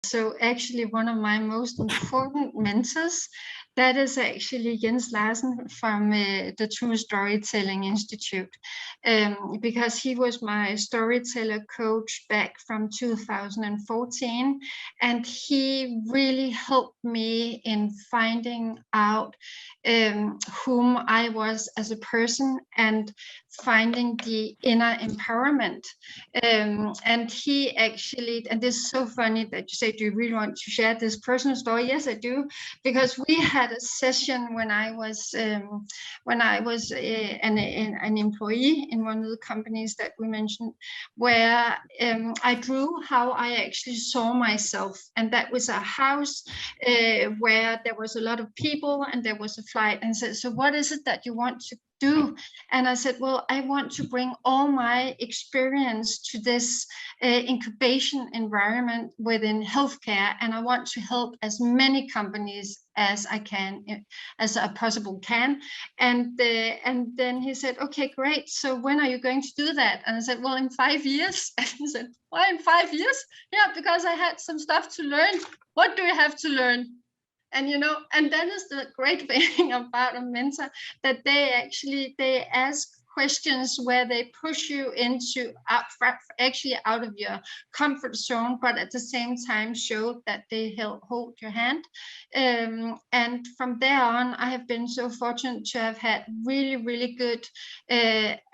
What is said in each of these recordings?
So actually one of my most important mentors, that is actually Jens Larsen from the True Storytelling Institute, because he was my storyteller coach back from 2014, and he really helped me in finding out whom I was as a person and finding the inner empowerment. And he actually, and this is so funny that you say, do you really want to share this personal story? Yes, I do, because we had a session when I was an employee in one of the companies that we mentioned, where I drew how I actually saw myself, and that was a house where there was a lot of people and there was a flight, and said, so what is it that you want to do? And I said, well, I want to bring all my experience to this incubation environment within healthcare, and I want to help as many companies as I can, as I possible can. And then he said, okay, great, so when are you going to do that? And I said, well, in 5 years. And he said, why in 5 years? Yeah, because I had some stuff to learn. What do you have to learn? And and that is the great thing about a mentor, that they ask questions where they push you into actually out of your comfort zone, but at the same time show that they hold your hand. And from there on, I have been so fortunate to have had really, really good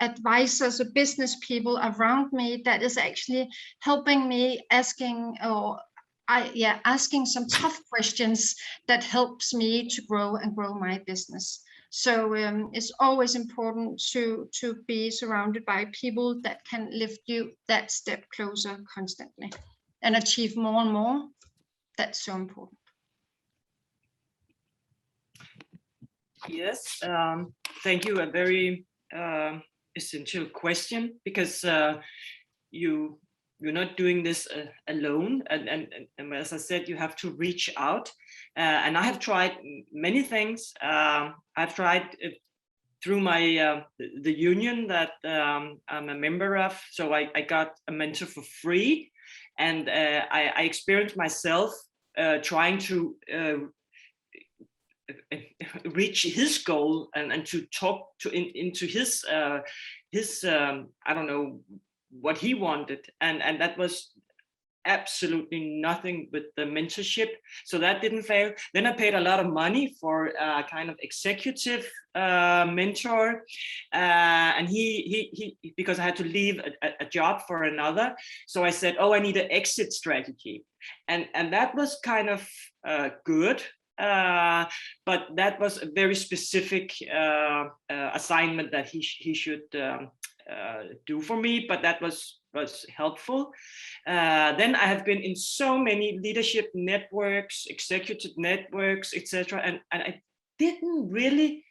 advisors or business people around me that is actually helping me, asking some tough questions that helps me to grow my business. So it's always important to be surrounded by people that can lift you that step closer constantly and achieve more and more. That's so important. Yes, thank you. A very essential question, because you're not doing this alone, and as I said, you have to reach out. And I have tried many things. I've tried through my the union that I'm a member of. So I got a mentor for free, and I experienced myself trying to reach his goal and to talk into his I don't know what he wanted, and that was absolutely nothing with the mentorship, so that didn't fail. Then I paid a lot of money for a kind of executive mentor, and he because I had to leave a job for another, so I said, oh, I need an exit strategy, and that was kind of good. But that was a very specific assignment that he should do for me, but that was helpful. Then I have been in so many leadership networks, executive networks, etc., and I didn't really.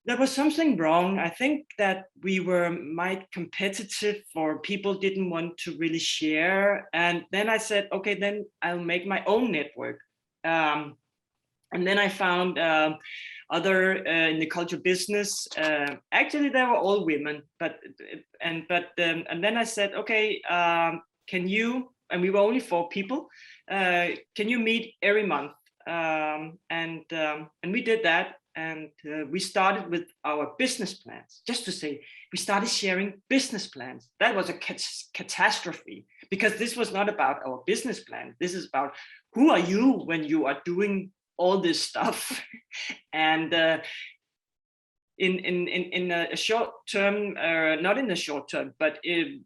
There was something wrong. I think that we were might competitive, or people didn't want to really share. And then I said, okay, then I'll make my own network. And then I found other in the culture business. Actually, they were all women, but then I said, okay, can you? And we were only 4 people. Can you meet every month? And we did that, and we started with our business plans. Just to say, we started sharing business plans. That was a catastrophe, because this was not about our business plan. This is about who are you when you are doing all this stuff. And in a short term, not in a short term, but in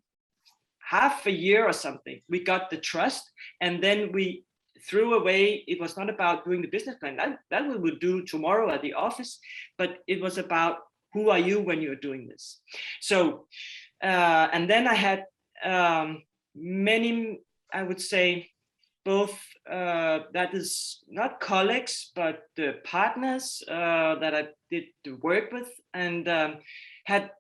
half a year or something, we got the trust, and then we threw away. It was not about doing the business plan. That we would do tomorrow at the office, but it was about who are you when you're doing this. So, and then I had many, I would say, both that is not colleagues, but partners that I did the work with, and had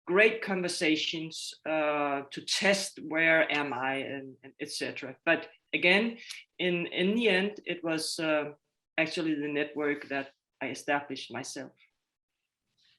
great conversations to test where am I, and etc. But again, in the end, it was actually the network that I established myself.